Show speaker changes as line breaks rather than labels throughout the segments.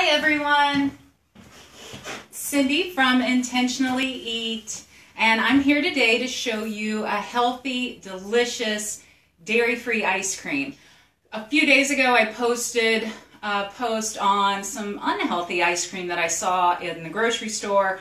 Hi everyone, Cindy from Intentionally Eat, and I'm here today to show you a healthy, delicious, dairy-free ice cream. A few days ago I posted a post on some unhealthy ice cream that I saw in the grocery store.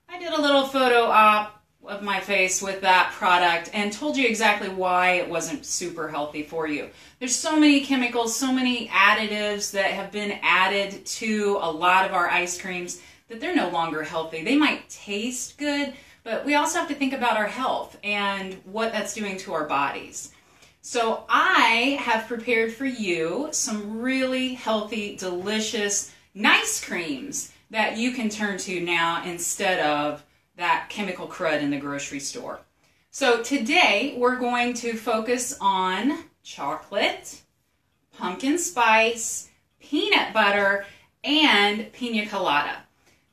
I did a little photo op of my face with that product and told you exactly why it wasn't super healthy for you. There's so many chemicals, so many additives that have been added to a lot of our ice creams that they're no longer healthy. They might taste good, but we also have to think about our health and what that's doing to our bodies. So I have prepared for you some really healthy, delicious, nice creams that you can turn to now instead of that chemical crud in the grocery store. So today we're going to focus on chocolate, pumpkin spice, peanut butter, and pina colada.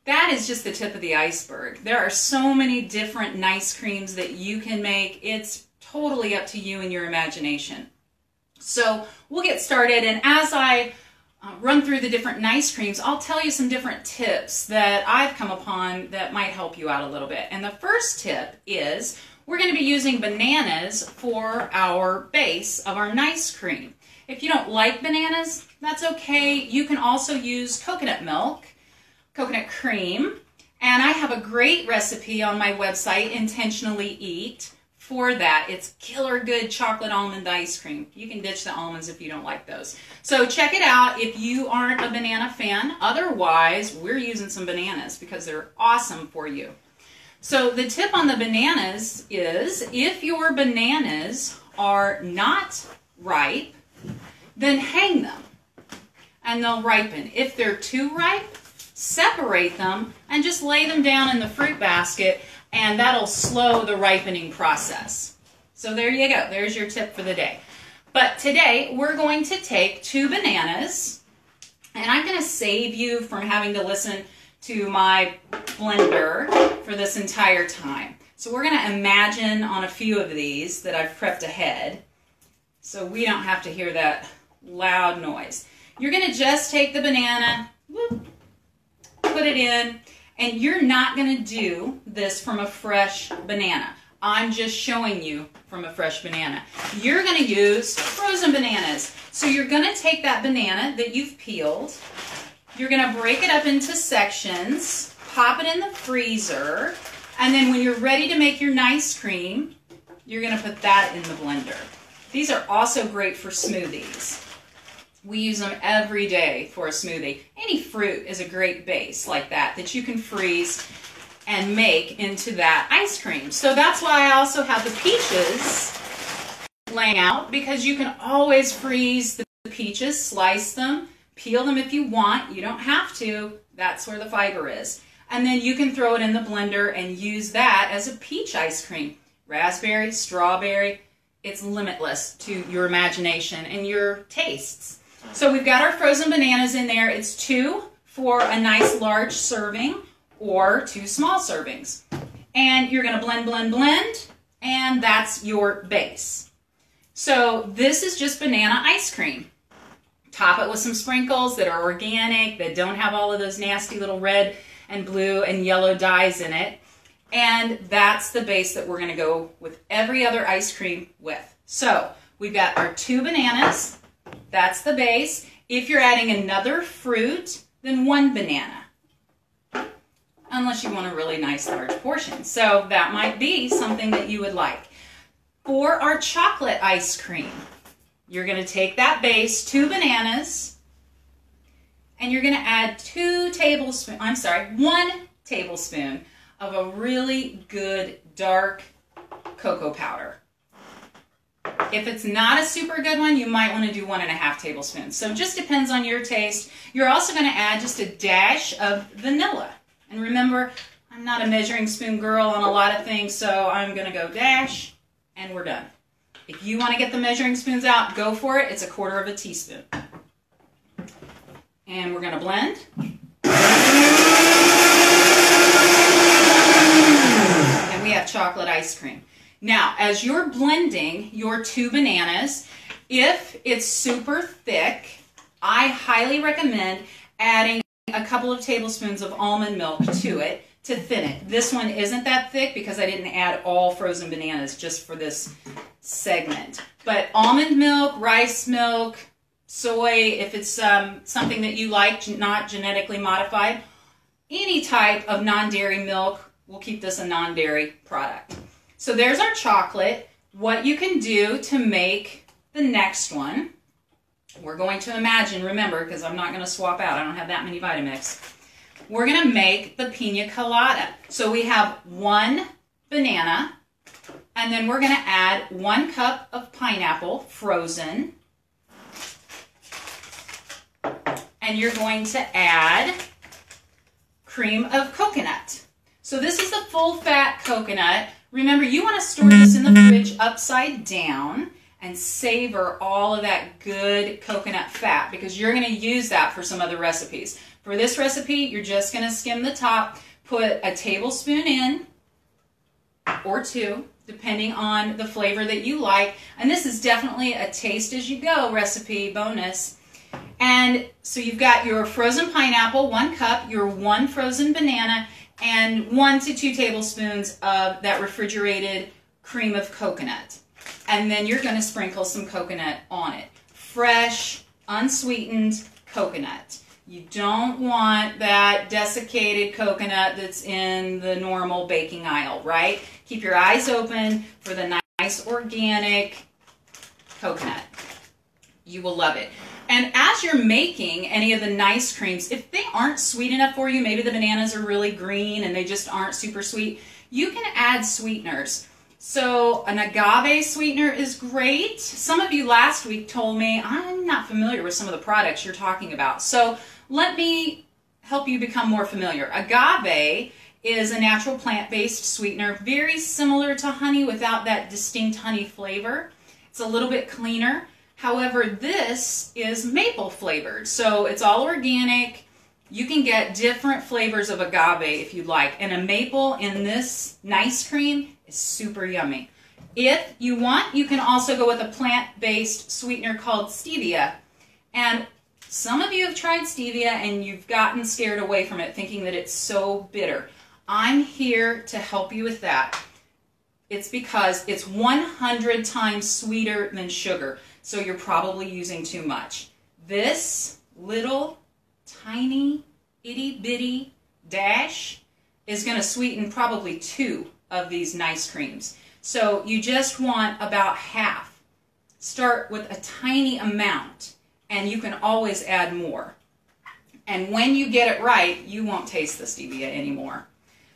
That is just the tip of the iceberg. There are so many different nice creams that you can make. It's totally up to you and your imagination. So we'll get started, and as I run through the different nice creams, I'll tell you some different tips that I've come upon that might help you out a little bit. And the first tip is we're going to be using bananas for our base of our nice cream. If you don't like bananas, that's okay. You can also use coconut milk, coconut cream, and I have a great recipe on my website, Intentionally Eat, for that. It's killer good chocolate almond ice cream. You can ditch the almonds if you don't like those. So check it out if you aren't a banana fan. Otherwise, we're using some bananas because they're awesome for you. So the tip on the bananas is if your bananas are not ripe, then hang them and they'll ripen. If they're too ripe, separate them and just lay them down in the fruit basket, and that'll slow the ripening process. So there you go. There's your tip for the day. But today we're going to take 2 bananas, and I'm going to save you from having to listen to my blender for this entire time. So we're going to imagine on a few of these that I've prepped ahead so we don't have to hear that loud noise. You're going to just take the banana, whoop, put it in, and you're not going to do this from a fresh banana. I'm just showing you from a fresh banana. You're going to use frozen bananas. So you're going to take that banana that you've peeled, you're going to break it up into sections, pop it in the freezer, and then when you're ready to make your nice cream, you're going to put that in the blender. These are also great for smoothies. We use them every day for a smoothie. Any fruit is a great base like that you can freeze and make into that ice cream. So that's why I also have the peaches laying out, because you can always freeze the peaches, slice them, peel them if you want. You don't have to. That's where the fiber is. And then you can throw it in the blender and use that as a peach ice cream. Raspberry, strawberry, it's limitless to your imagination and your tastes. So we've got our frozen bananas in there. It's 2 for a nice large serving or 2 small servings. And you're going to blend, blend, blend, and that's your base. So this is just banana ice cream. Top it with some sprinkles that are organic, that don't have all of those nasty little red and blue and yellow dyes in it. And that's the base that we're going to go with every other ice cream with. So we've got our 2 bananas. That's the base. If you're adding another fruit, then 1 banana. Unless you want a really nice large portion. So that might be something that you would like. For our chocolate ice cream, you're going to take that base, 2 bananas, and you're going to add 1 tablespoon of a really good dark cocoa powder. If it's not a super good one, you might want to do 1½ tablespoons. So it just depends on your taste. You're also going to add just a dash of vanilla. And remember, I'm not a measuring spoon girl on a lot of things, so I'm going to go dash, and we're done. If you want to get the measuring spoons out, go for it. It's 1/4 teaspoon. And we're going to blend. And we have chocolate ice cream. Now, as you're blending your 2 bananas, if it's super thick, I highly recommend adding a couple of tablespoons of almond milk to it to thin it. This one isn't that thick because I didn't add all frozen bananas just for this segment. But almond milk, rice milk, soy, if it's something that you like, not genetically modified, any type of non-dairy milk, we'll keep this a non-dairy product. So there's our chocolate. What you can do to make the next one, we're going to imagine, remember, because I'm not going to swap out, I don't have that many Vitamix. We're going to make the pina colada. So we have 1 banana, and then we're going to add 1 cup of pineapple, frozen. And you're going to add cream of coconut. So this is a full-fat coconut. Remember, you want to store this in the fridge upside down and savor all of that good coconut fat because you're going to use that for some other recipes. For this recipe, you're just going to skim the top, put a tablespoon in, or 2, depending on the flavor that you like. And this is definitely a taste as you go recipe bonus. And so you've got your frozen pineapple, 1 cup, your 1 frozen banana, and 1 to 2 tablespoons of that refrigerated cream of coconut. And then you're going to sprinkle some coconut on it. Fresh, unsweetened coconut. You don't want that desiccated coconut that's in the normal baking aisle, right? Keep your eyes open for the nice organic coconut. You will love it. And as you're making any of the nice creams, if they aren't sweet enough for you, maybe the bananas are really green and they just aren't super sweet, you can add sweeteners. So an agave sweetener is great. Some of you last week told me, I'm not familiar with some of the products you're talking about. So let me help you become more familiar. Agave is a natural plant-based sweetener, very similar to honey without that distinct honey flavor. It's a little bit cleaner. However, this is maple flavored, so it's all organic. You can get different flavors of agave if you'd like, and a maple in this nice cream is super yummy. If you want, you can also go with a plant-based sweetener called stevia. And some of you have tried stevia and you've gotten scared away from it thinking that it's so bitter. I'm here to help you with that. It's because it's 100 times sweeter than sugar. So you're probably using too much. This little tiny itty bitty dash is going to sweeten probably 2 of these nice creams. So you just want about half. Start with a tiny amount and you can always add more. And when you get it right, you won't taste the stevia anymore.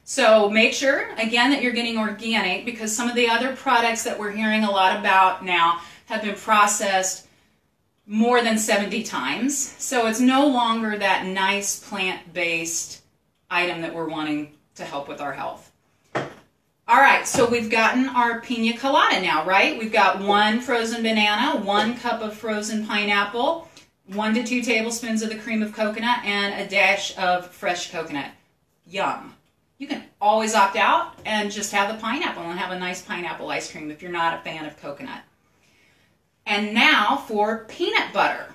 So make sure, again, that you're getting organic because some of the other products that we're hearing a lot about now have been processed more than 70 times. So it's no longer that nice plant-based item that we're wanting to help with our health. All right, so we've gotten our pina colada now, right? We've got 1 frozen banana, 1 cup of frozen pineapple, 1 to 2 tablespoons of the cream of coconut, and a dash of fresh coconut. Yum. You can always opt out and just have the pineapple and have a nice pineapple ice cream if you're not a fan of coconut. And now for peanut butter.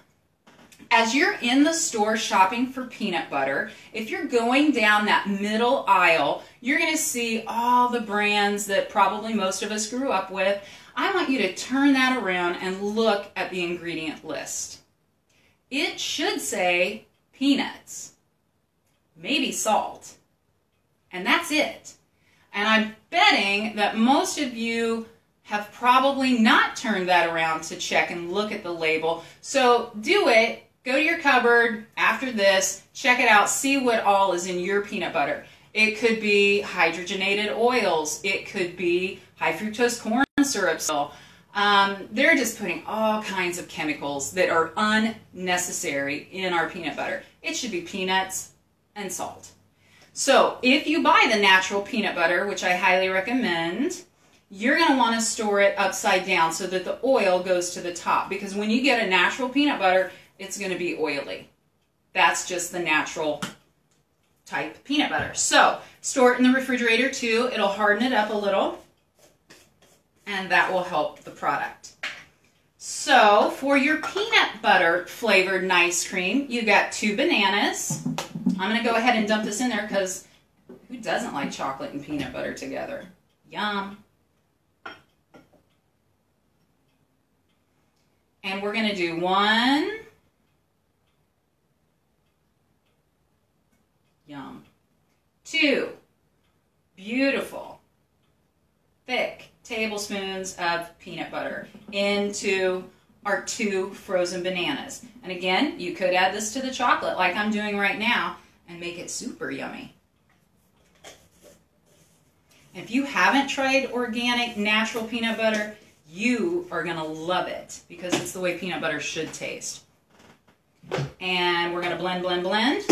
As you're in the store shopping for peanut butter, if you're going down that middle aisle, you're going to see all the brands that probably most of us grew up with. I want you to turn that around and look at the ingredient list. It should say peanuts, maybe salt, and that's it. And I'm betting that most of you have probably not turned that around to check and look at the label. So do it. Go to your cupboard after this, check it out, see what all is in your peanut butter. It could be hydrogenated oils. It could be high fructose corn syrup. So they're just putting all kinds of chemicals that are unnecessary in our peanut butter. It should be peanuts and salt. So if you buy the natural peanut butter, which I highly recommend, you're going to want to store it upside down so that the oil goes to the top. Because when you get a natural peanut butter, it's going to be oily. That's just the natural type peanut butter. So store it in the refrigerator too. It'll harden it up a little. And that will help the product. So for your peanut butter flavored nice cream, you got 2 bananas, I'm going to go ahead and dump this in there because who doesn't like chocolate and peanut butter together? Yum. And we're going to do 1. Yum. 2. Beautiful, thick tablespoons of peanut butter into our 2 frozen bananas. And again, you could add this to the chocolate like I'm doing right now and make it super yummy. And if you haven't tried organic, natural peanut butter, you are going to love it because it's the way peanut butter should taste. And we're going to blend, blend, blend.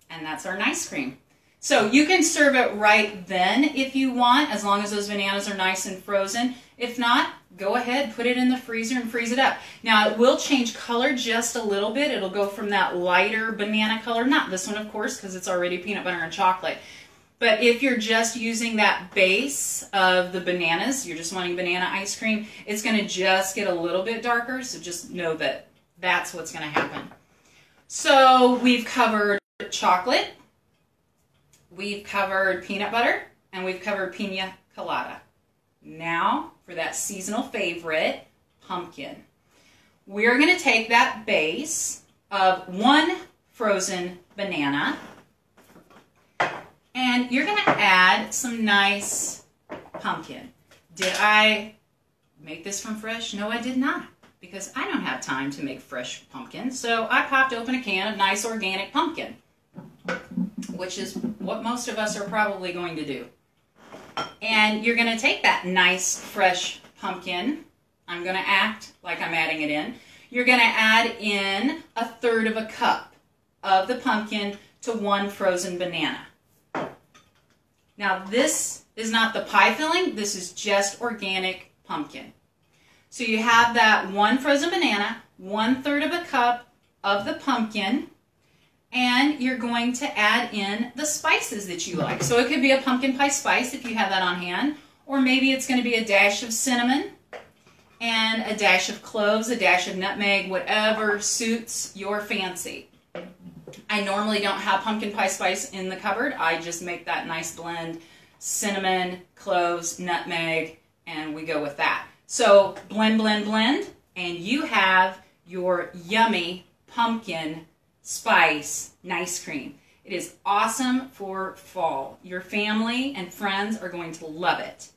And that's our nice cream. So you can serve it right then if you want, as long as those bananas are nice and frozen. If not, go ahead, put it in the freezer and freeze it up. Now it will change color just a little bit. It'll go from that lighter banana color, not this one of course because it's already peanut butter and chocolate. But if you're just using that base of the bananas, you're just wanting banana ice cream, it's going to just get a little bit darker. So just know that that's what's going to happen. So we've covered chocolate, we've covered peanut butter, and we've covered pina colada. Now for that seasonal favorite, pumpkin. We're going to take that base of 1 frozen banana, and you're going to add some nice pumpkin. Did I make this from fresh? No, I did not, because I don't have time to make fresh pumpkin. So I popped open a can of nice organic pumpkin, which is what most of us are probably going to do. And you're going to take that nice fresh pumpkin. I'm going to act like I'm adding it in. You're going to add in 1/3 cup of the pumpkin to 1 frozen banana. Now this is not the pie filling, this is just organic pumpkin. So you have that 1 frozen banana, 1/3 cup of the pumpkin, and you're going to add in the spices that you like. So it could be a pumpkin pie spice if you have that on hand, or maybe it's going to be a dash of cinnamon and a dash of cloves, a dash of nutmeg, whatever suits your fancy. I normally don't have pumpkin pie spice in the cupboard. I just make that nice blend, cinnamon, cloves, nutmeg, and we go with that. So blend, blend, blend, and you have your yummy pumpkin spice nice cream. It is awesome for fall. Your family and friends are going to love it.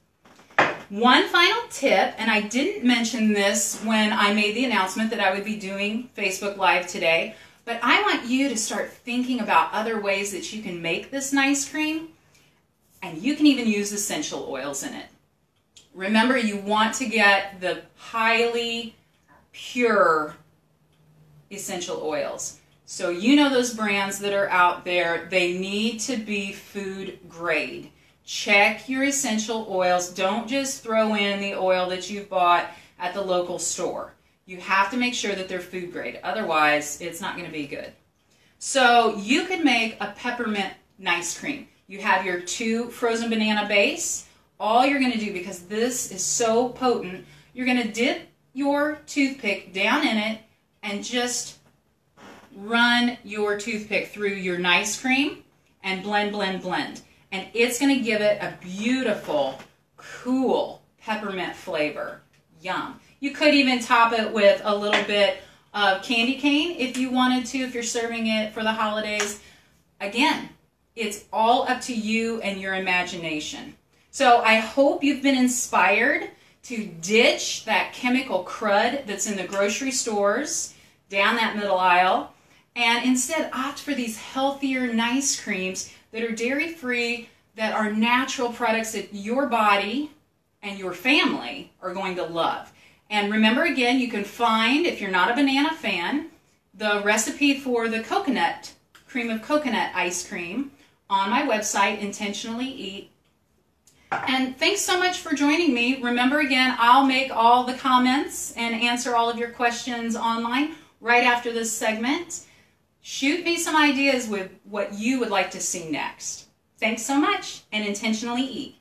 One final tip, and I didn't mention this when I made the announcement that I would be doing Facebook Live today, but I want you to start thinking about other ways that you can make this nice cream, and you can even use essential oils in it. Remember, you want to get the highly pure essential oils. So you know those brands that are out there, they need to be food grade. Check your essential oils. Don't just throw in the oil that you've bought at the local store. You have to make sure that they're food grade. Otherwise, it's not going to be good. So you could make a peppermint nice cream. You have your 2 frozen banana base. All you're going to do, because this is so potent, you're going to dip your toothpick down in it and just run your toothpick through your nice cream and blend, blend, blend. And it's going to give it a beautiful, cool peppermint flavor. Yum. You could even top it with a little bit of candy cane if you wanted to, if you're serving it for the holidays. Again, it's all up to you and your imagination. So I hope you've been inspired to ditch that chemical crud that's in the grocery stores down that middle aisle and instead opt for these healthier, nice creams that are dairy-free, that are natural products that your body and your family are going to love. And remember, again, you can find, if you're not a banana fan, the recipe for the coconut, cream of coconut ice cream on my website, Intentionally Eat. And thanks so much for joining me. Remember, again, I'll make all the comments and answer all of your questions online right after this segment. Shoot me some ideas with what you would like to see next. Thanks so much, and intentionally eat.